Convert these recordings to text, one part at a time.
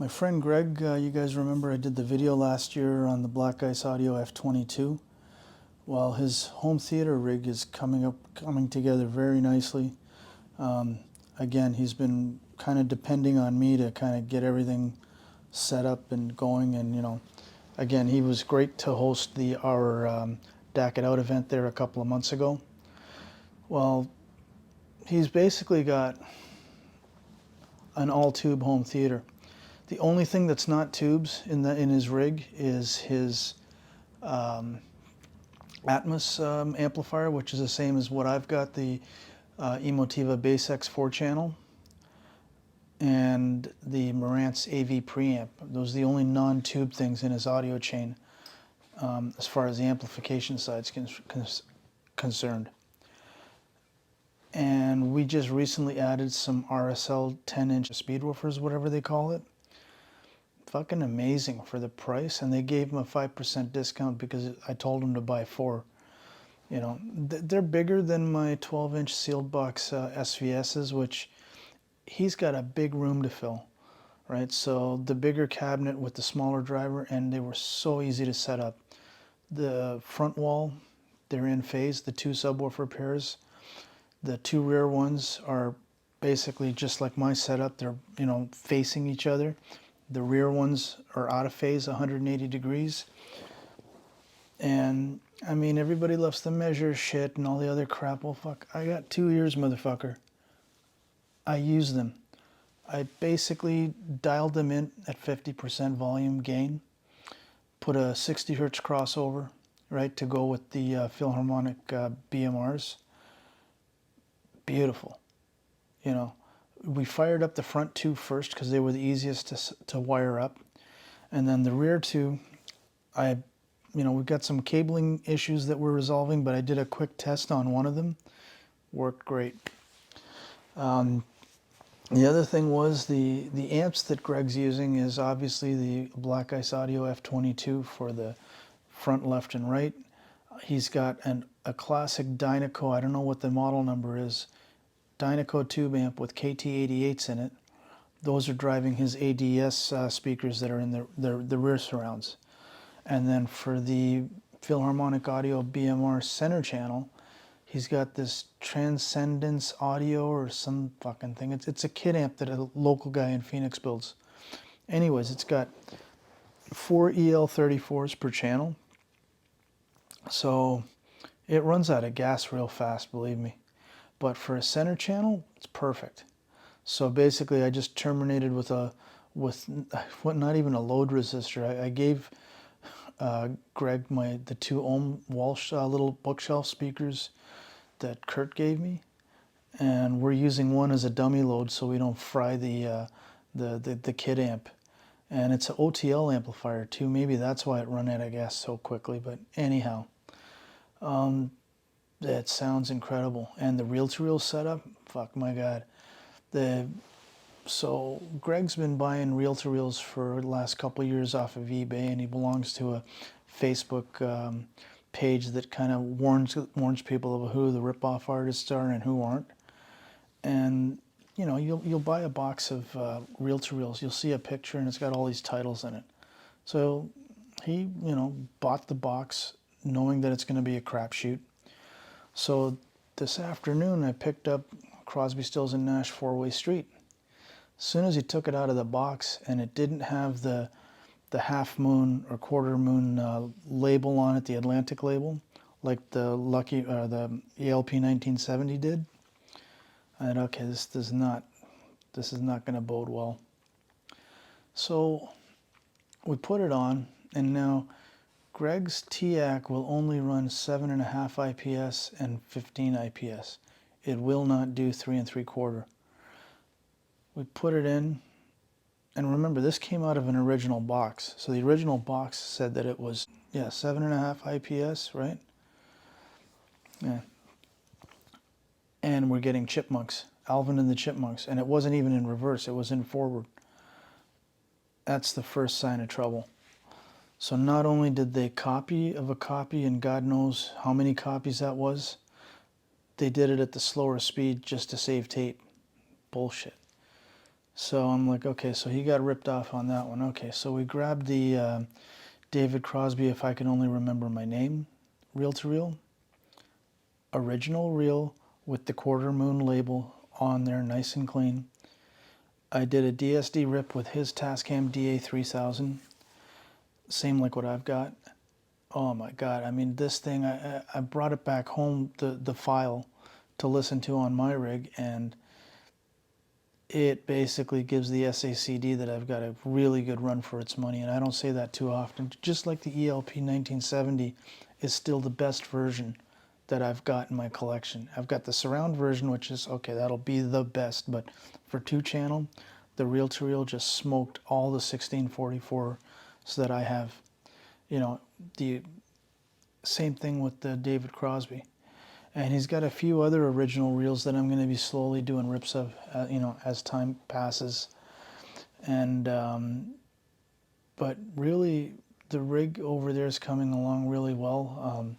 My friend Greg, you guys remember I did the video last year on the Black Ice Audio F22. Well, his home theater rig is coming together very nicely. Again, he's been kind of depending on me to kind of get everything set up and going. And again, he was great to host our DAC It Out event there a couple of months ago. Well, he's basically got an all-tube home theater. The only thing that's not tubes in his rig is his Atmos amplifier, which is the same as what I've got, the Emotiva Bass X4 channel, and the Marantz AV preamp. Those are the only non-tube things in his audio chain as far as the amplification side is concerned. And we just recently added some RSL 10-inch speedwoofers, whatever they call it. Fucking amazing for the price, and they gave him a 5% discount because I told him to buy 4. They're bigger than my 12-inch sealed box SVSs, which he's got a big room to fill, right? So the bigger cabinet with the smaller driver, and they were so easy to set up. The front wall, they're in phase, the 2 subwoofer pairs. The 2 rear ones are basically just like my setup. They're, facing each other. The rear ones are out of phase, 180 degrees. And, I mean, everybody loves to measure shit and all the other crap. Well, fuck, I got 2 ears, motherfucker. I use them. I basically dialed them in at 50% volume gain. Put a 60 hertz crossover, right, to go with the Philharmonic BMRs. Beautiful, We fired up the front 2 first because they were the easiest to wire up. And then the rear 2, we've got some cabling issues that we're resolving, but I did a quick test on one of them. Worked great. The other thing was the amps that Greg's using is obviously the Black Ice Audio F22 for the front, left, and right. He's got a classic Dynaco, I don't know what the model number is, Dynaco tube amp with KT88s in it. Those are driving his ADS speakers that are in the rear surrounds. And then for the Philharmonic Audio BMR center channel, he's got this Transcendence Audio or some fucking thing. It's a kit amp that a local guy in Phoenix builds. Anyways, it's got 4 EL34s per channel. So it runs out of gas real fast, believe me. But for a center channel, it's perfect. So basically, I just terminated with not even a load resistor. I gave Greg the 2 ohm Walsh little bookshelf speakers that Kurt gave me, and we're using one as a dummy load so we don't fry the kit amp. And it's an OTL amplifier too. Maybe that's why it run out of gas so quickly. But anyhow. That sounds incredible. And the reel-to-reel setup, fuck my God. So Greg's been buying reel-to-reels for the last couple of years off of eBay, and he belongs to a Facebook page that kind of warns people of who the rip-off artists are and who aren't. And you'll buy a box of reel-to-reels. You'll see a picture and it's got all these titles in it. So he, bought the box knowing that it's going to be a crapshoot. So this afternoon I picked up Crosby, Stills and Nash 4-Way Street. As soon as he took it out of the box and it didn't have the half moon or quarter moon label on it, the Atlantic label, like the the ELP 1970 did, I thought, okay, this is not going to bode well. So we put it on, and now Greg's TAC will only run 7.5 IPS and 15 IPS. It will not do 3 3/4. We put it in, and remember, this came out of an original box. So the original box said that it was, 7.5 IPS, right? Yeah. And we're getting Chipmunks, Alvin and the Chipmunks, and it wasn't even in reverse, it was in forward. That's the first sign of trouble. So not only did they copy of a copy, and God knows how many copies that was, they did it at the slower speed just to save tape. Bullshit. So I'm like, okay, so he got ripped off on that one. Okay, so we grabbed the David Crosby, If I Can Only Remember My Name, reel-to-reel, original reel with the quarter moon label on there, nice and clean. I did a DSD rip with his Tascam DA3000, same like what I've got. Oh my God, I mean, this thing, I brought it back home, the file, to listen to on my rig, and it basically gives the SACD that I've got a really good run for its money, and I don't say that too often. Just like the ELP 1970 is still the best version that I've got in my collection. I've got the surround version, which is, okay, that'll be the best, but for 2-channel, the reel-to-reel just smoked all the 1644s that I have. You know, the same thing with the David Crosby. And he's got a few other original reels that I'm going to be slowly doing rips of, you know, as time passes. And but really, the rig over there is coming along really well.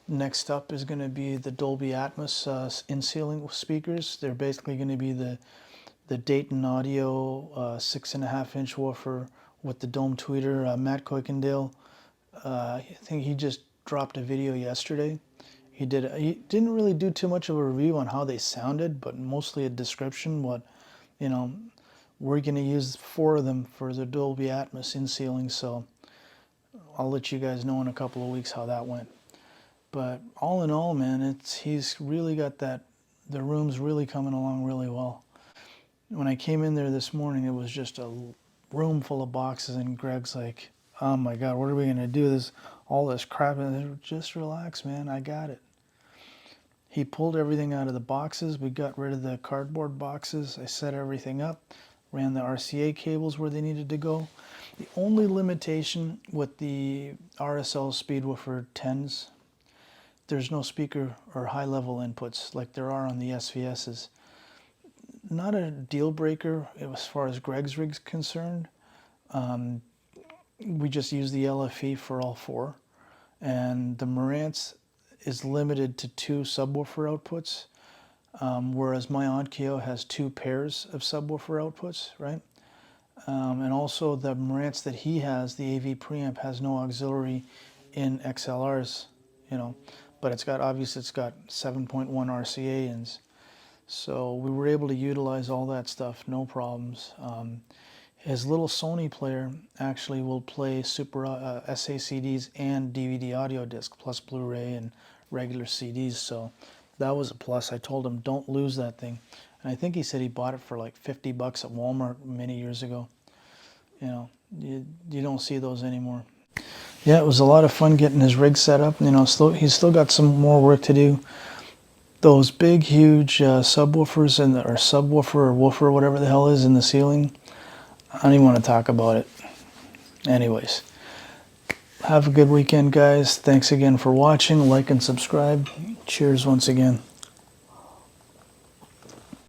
Next up is going to be the Dolby Atmos in-ceiling speakers. They're basically going to be the Dayton Audio 6.5-inch woofer with the dome tweeter. Matt Kuykendall, I think he just dropped a video yesterday. He didn't really do too much of a review on how they sounded, but mostly a description. What, you know, we're going to use 4 of them for the Dolby Atmos in-ceiling, so I'll let you guys know in a couple of weeks how that went. But all in all, man, he's really got that, the room's really coming along really well. When I came in there this morning, it was just a room full of boxes, and Greg's like, oh my God, what are we going to do? All this crap, and just relax, man, I got it. He pulled everything out of the boxes. We got rid of the cardboard boxes. I set everything up, ran the RCA cables where they needed to go. The only limitation with the RSL Speedwoofer 10s, there's no speaker or high-level inputs like there are on the SVSs. Not a deal breaker as far as Greg's rig's concerned. We just use the LFE for all 4. And the Marantz is limited to 2 subwoofer outputs, whereas my Onkyo has 2 pairs of subwoofer outputs, right? And also the Marantz that he has, the AV preamp, has no auxiliary in XLRs, you know, but obviously it's got 7.1 RCA ins. So we were able to utilize all that stuff, no problems. His little Sony player actually will play super SACDs and DVD audio disc, plus Blu-ray and regular CDs, so that was a plus. I told him, don't lose that thing. And I think he said he bought it for like $50 at Walmart many years ago. You know, you don't see those anymore. Yeah, it was a lot of fun getting his rig set up. You know, he's still got some more work to do. Those big, huge subwoofers, or subwoofer or woofer, whatever the hell is in the ceiling, I don't even want to talk about it. Anyways, have a good weekend, guys. Thanks again for watching. Like and subscribe. Cheers once again.